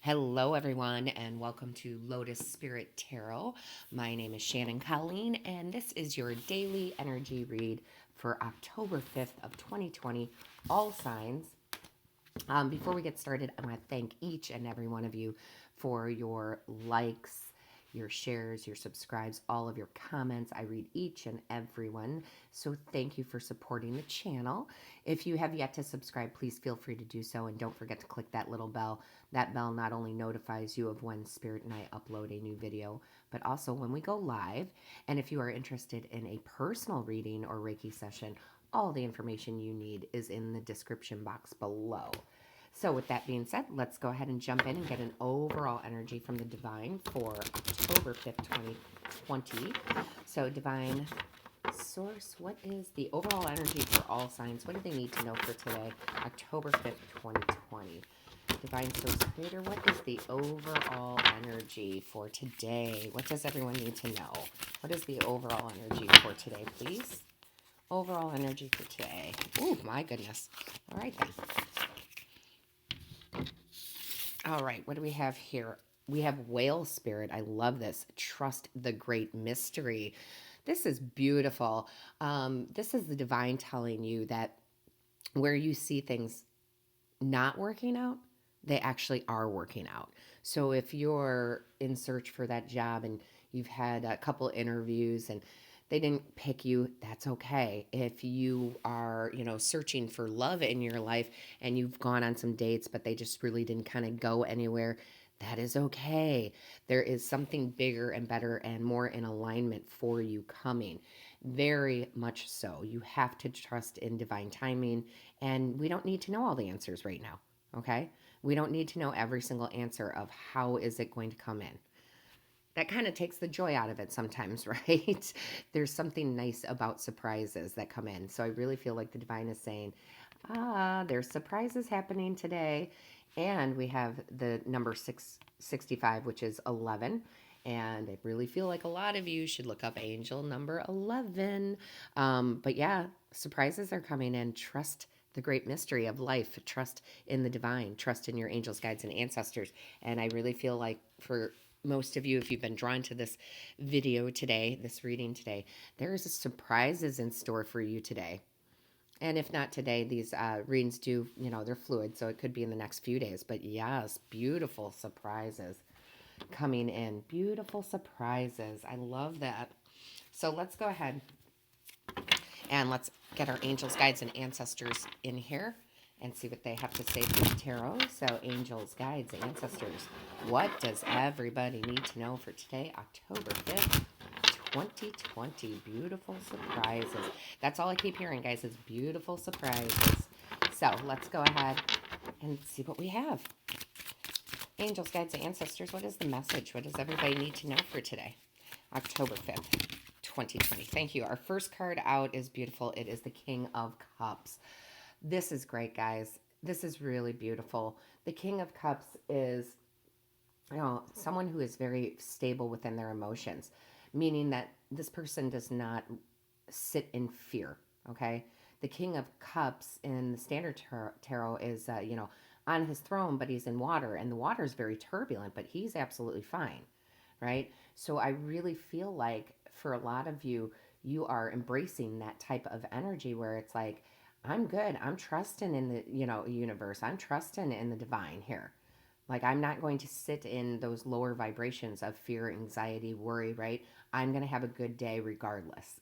Hello, everyone, and welcome to Lotus Spirit Tarot. My name is Shannon Colleen, and this is your daily energy read for October 5th of 2020, all signs. Before we get started, I want to thank each and every one of you for your likes, your shares, your subscribes, all of your comments. I read each and every one. So thank you for supporting the channel. If you have yet to subscribe, please feel free to do so. And don't forget to click that little bell. That bell not only notifies you of when Spirit and I upload a new video, but also when we go live. And if you are interested in a personal reading or Reiki session, all the information you need is in the description box below. So with that being said, let's go ahead and jump in and get an overall energy from the Divine for October 5th, 2020. So Divine Source, what is the overall energy for all signs? What do they need to know for today, October 5th, 2020? Divine Source Creator, what is the overall energy for today? What does everyone need to know? What is the overall energy for today, please? Overall energy for today. Oh, my goodness. All right, then. All right, what do we have here? We have Whale Spirit. I love this. Trust the great mystery. This is beautiful. This is the divine telling you that where you see things not working out, they actually are working out. So if you're in search for that job and you've had a couple interviews and they didn't pick you, that's okay. If you are, searching for love in your life and you've gone on some dates, but they just really didn't kind of go anywhere, that is okay. There is something bigger and better and more in alignment for you coming. Very much so. You have to trust in divine timing, and we don't need to know all the answers right now, okay? We don't need to know every single answer of how is it going to come in. That kind of takes the joy out of it sometimes, right? There's something nice about surprises that come in. So I really feel like the divine is saying, there's surprises happening today. And we have the number 665, which is 11. And I really feel like a lot of you should look up angel number 11. But yeah, surprises are coming in. Trust the great mystery of life. Trust in the divine. Trust in your angels, guides, and ancestors. And I really feel like for most of you, if you've been drawn to this video today, this reading today, there's surprises in store for you today. And if not today, these readings do, they're fluid, so it could be in the next few days. But yes, beautiful surprises coming in. Beautiful surprises. I love that. So let's go ahead and let's get our angels, guides, and ancestors in here and see what they have to say for the tarot. So angels, guides, ancestors, what does everybody need to know for today, October 5th, 2020? Beautiful surprises. That's all I keep hearing, guys, is beautiful surprises. So let's go ahead and see what we have. Angels, guides, and ancestors, what is the message? What does everybody need to know for today, October 5th, 2020? Thank you. Our first card out is beautiful. It is the King of Cups. This is great, guys. This is really beautiful. The King of Cups is, someone who is very stable within their emotions, meaning that this person does not sit in fear, okay? The King of Cups in the Standard Tarot is, on his throne, but he's in water, and the water is very turbulent, but he's absolutely fine, right? So I really feel like for a lot of you, you are embracing that type of energy where it's like, I'm good. I'm trusting in the, universe. I'm trusting in the divine here. Like, I'm not going to sit in those lower vibrations of fear, anxiety, worry, right? I'm going to have a good day regardless.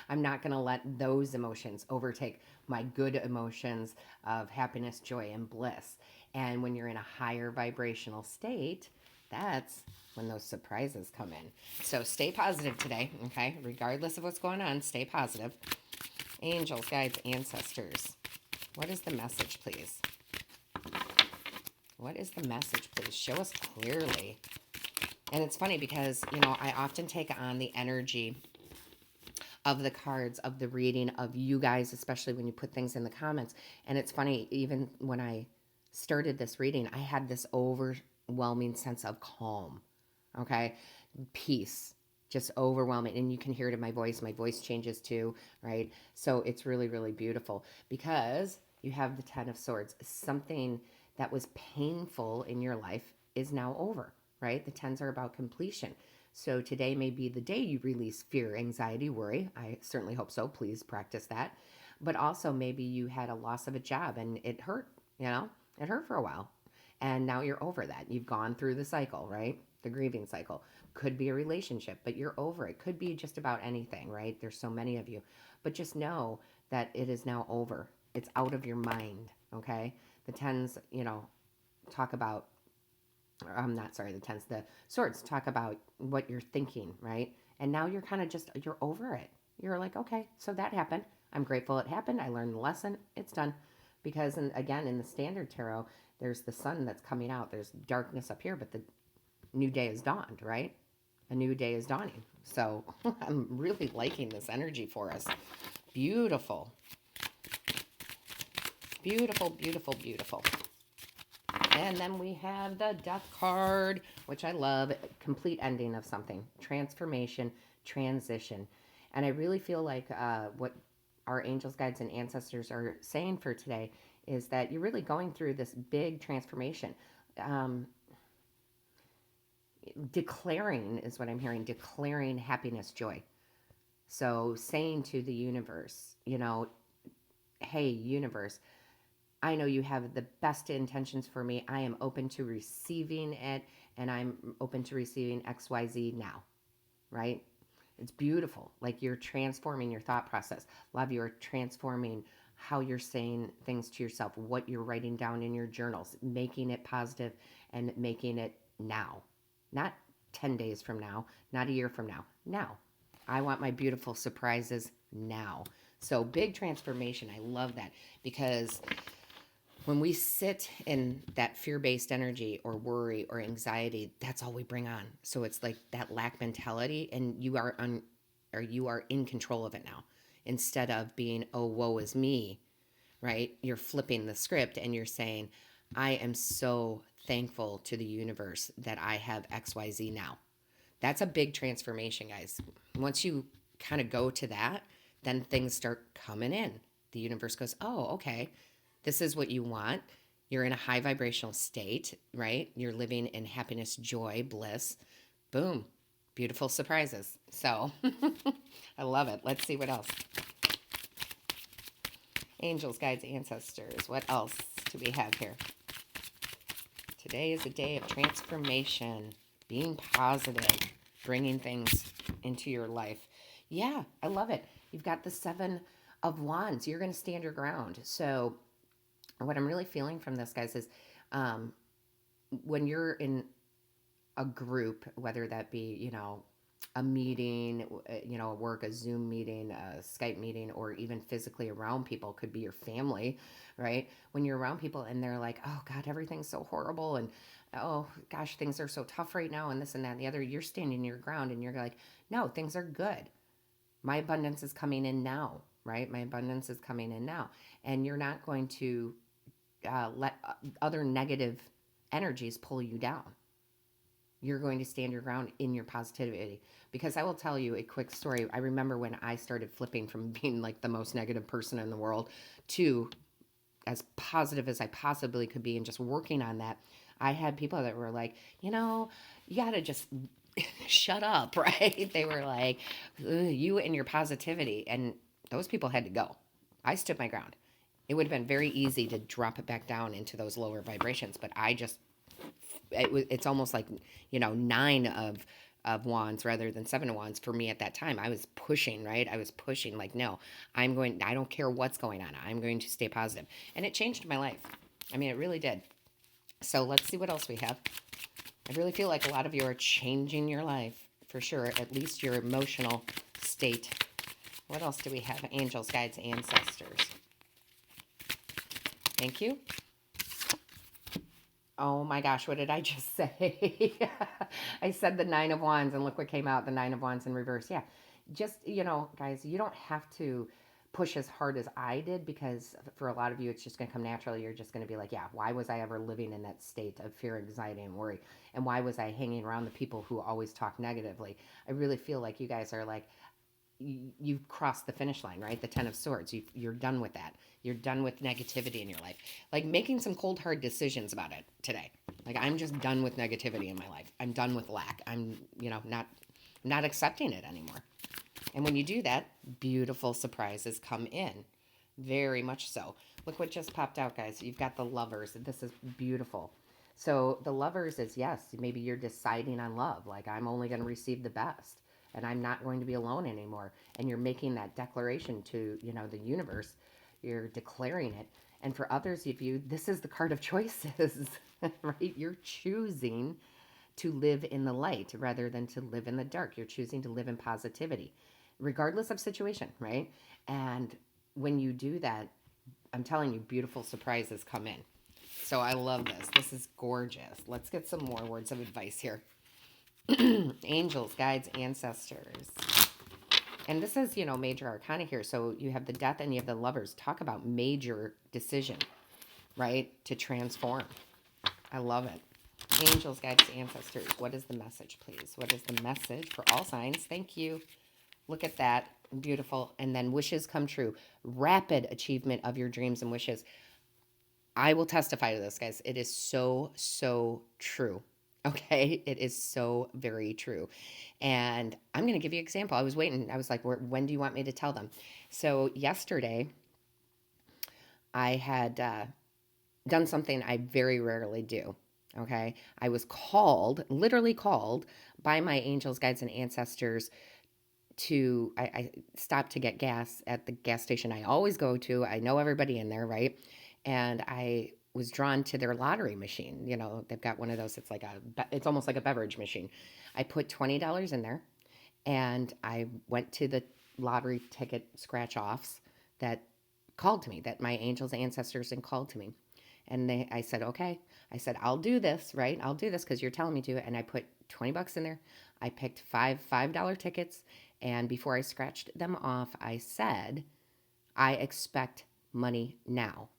I'm not going to let those emotions overtake my good emotions of happiness, joy, and bliss. And when you're in a higher vibrational state, that's when those surprises come in. So stay positive today, okay? Regardless of what's going on, stay positive. Angels, guides, ancestors, what is the message, please? What is the message, please? Show us clearly. And it's funny because, I often take on the energy of the cards, of the reading, of you guys, especially when you put things in the comments. And it's funny, even when I started this reading, I had this overwhelming sense of calm, okay? Peace, just overwhelming. And you can hear it in my voice. My voice changes too, right? So it's really, really beautiful because you have the Ten of Swords. Something that was painful in your life is now over, right? The 10s are about completion. So today may be the day you release fear, anxiety, worry. I certainly hope so. Please practice that. But also, maybe you had a loss of a job and it hurt, you know, it hurt for a while. And now you're over that. You've gone through the cycle, right? The grieving cycle. Could be a relationship, but you're over it. Could be just about anything, right? There's so many of you. But just know that it is now over. It's out of your mind, okay? The 10s, talk about, I'm not sorry, the 10s, the swords talk about what you're thinking, right? And now you're kind of just, you're over it. You're like, okay, so that happened. I'm grateful it happened. I learned the lesson. It's done. Because, again, in the standard tarot, there's the sun that's coming out. There's darkness up here, but the new day is dawned, right? A new day is dawning. So I'm really liking this energy for us. Beautiful. Beautiful, beautiful, beautiful. And then we have the Death card, which I love. Complete ending of something. Transformation, transition. And I really feel like what our angels, guides, and ancestors are saying for today is that you're really going through this big transformation. Declaring is what I'm hearing. Declaring happiness, joy. So saying to the universe, hey, universe, I know you have the best intentions for me. I am open to receiving it, and I'm open to receiving XYZ now, right? It's beautiful. Like you're transforming your thought process. Love, you're transforming how you're saying things to yourself, what you're writing down in your journals, making it positive and making it now. Not 10 days from now, not a year from now. Now. I want my beautiful surprises now. So big transformation. I love that because when we sit in that fear-based energy or worry or anxiety, that's all we bring on. So it's like that lack mentality, and you are in control of it now. Instead of being, oh, woe is me, right? You're flipping the script and you're saying, I am so thankful to the universe that I have XYZ now. That's a big transformation, guys. Once you kind of go to that, then things start coming in. The universe goes, oh, okay, this is what you want. You're in a high vibrational state, right? You're living in happiness, joy, bliss. Boom. Beautiful surprises. So I love it. Let's see what else. Angels, guides, ancestors. What else do we have here? Today is a day of transformation, being positive, bringing things into your life. Yeah, I love it. You've got the 7 of Wands. You're going to stand your ground. So what I'm really feeling from this, guys, is when you're in a group, whether that be, a meeting, a work, a Zoom meeting, a Skype meeting, or even physically around people, could be your family, right? When you're around people and they're like, oh God, everything's so horrible. And oh gosh, things are so tough right now. And this and that and the other, you're standing your ground and you're like, no, things are good. My abundance is coming in now, right? My abundance is coming in now. And you're not going to let other negative energies pull you down. You're going to stand your ground in your positivity. Because I will tell you a quick story. I remember when I started flipping from being like the most negative person in the world to as positive as I possibly could be and just working on that. I had people that were like, you got to just shut up, right? They were like, you and your positivity. And those people had to go. I stood my ground. It would have been very easy to drop it back down into those lower vibrations, but it's almost like 9 of wands rather than 7 of wands for me at that time. I was pushing, right? I was pushing like, no, I don't care what's going on. I'm going to stay positive. And it changed my life. I mean, it really did. So let's see what else we have. I really feel like a lot of you are changing your life for sure, at least your emotional state. What else do we have? Angels, guides, ancestors. Thank you. Oh my gosh, what did I just say? I said the 9 of wands and look what came out, the 9 of wands in reverse. Yeah, just, guys, you don't have to push as hard as I did because for a lot of you, it's just going to come naturally. You're just going to be like, yeah, why was I ever living in that state of fear, anxiety, and worry? And why was I hanging around the people who always talk negatively? I really feel like you guys are like, you've crossed the finish line, right? The 10 of swords. You're done with that. You're done with negativity in your life. Like making some cold hard decisions about it today. Like I'm just done with negativity in my life. I'm done with lack. I'm, not accepting it anymore. And when you do that, beautiful surprises come in. Very much so. Look what just popped out, guys. You've got the lovers. This is beautiful. So the lovers is, yes, maybe you're deciding on love. Like I'm only going to receive the best and I'm not going to be alone anymore. And you're making that declaration to, the universe. You're declaring it. And for others of you, this is the card of choices, right? You're choosing to live in the light rather than to live in the dark. You're choosing to live in positivity, regardless of situation, right? And when you do that, I'm telling you, beautiful surprises come in. So I love this. This is gorgeous. Let's get some more words of advice here. Angels, guides, ancestors. And this is, major arcana here. So you have the death and you have the lovers. Talk about major decision, right? To transform. I love it. Angels, guides, ancestors. What is the message, please? What is the message for all signs? Thank you. Look at that. Beautiful. And then wishes come true. Rapid achievement of your dreams and wishes. I will testify to this, guys. It is so, so true. Okay. It is so very true. And I'm going to give you an example. I was waiting. I was like, when do you want me to tell them? So yesterday, I had done something I very rarely do. Okay. I was literally called by my angels, guides, and ancestors I stopped to get gas at the gas station I always go to. I know everybody in there, right? And I was drawn to their lottery machine. They've got one of those. It's almost like a beverage machine. I put $20 in there and I went to the lottery ticket scratch offs that called to me, that my angels, ancestors, and called to me. And I said, okay. I said, I'll do this, right? I'll do this because you're telling me to. And I put $20 in there. I picked $5 tickets. And before I scratched them off, I said, I expect money now.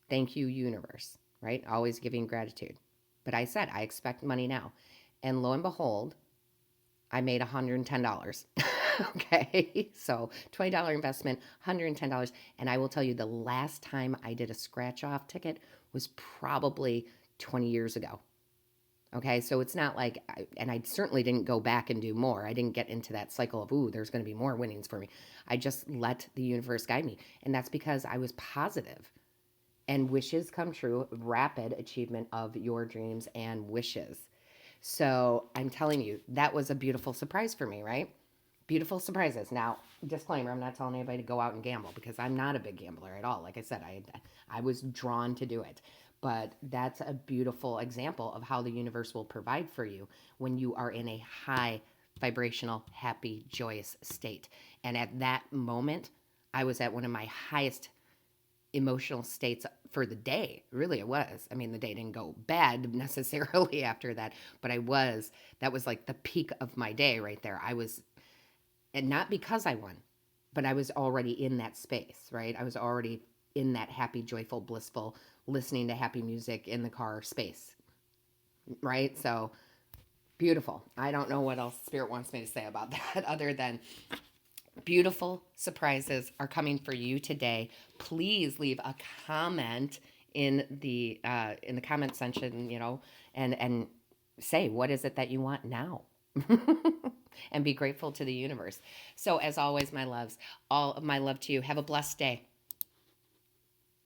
Thank you, universe, right? Always giving gratitude. But I said, I expect money now. And lo and behold, I made $110. Okay. So $20 investment, $110. And I will tell you, the last time I did a scratch off ticket was probably 20 years ago. Okay, so it's not like, and I certainly didn't go back and do more. I didn't get into that cycle of, there's going to be more winnings for me. I just let the universe guide me. And that's because I was positive. And wishes come true, rapid achievement of your dreams and wishes. So I'm telling you, that was a beautiful surprise for me, right? Beautiful surprises. Now, disclaimer, I'm not telling anybody to go out and gamble because I'm not a big gambler at all. Like I said, I was drawn to do it. But that's a beautiful example of how the universe will provide for you when you are in a high vibrational, happy, joyous state. And at that moment, I was at one of my highest emotional states for the day. Really, it was. I mean, the day didn't go bad necessarily after that, but that was like the peak of my day right there. And not because I won, but I was already in that space, right? I was already in that happy, joyful, blissful, listening to happy music in the car space, right? So beautiful. I don't know what else Spirit wants me to say about that other than beautiful surprises are coming for you today. Please leave a comment in the comment section, and say, what is it that you want now? And be grateful to the universe. So as always, my loves, all of my love to you. Have a blessed day.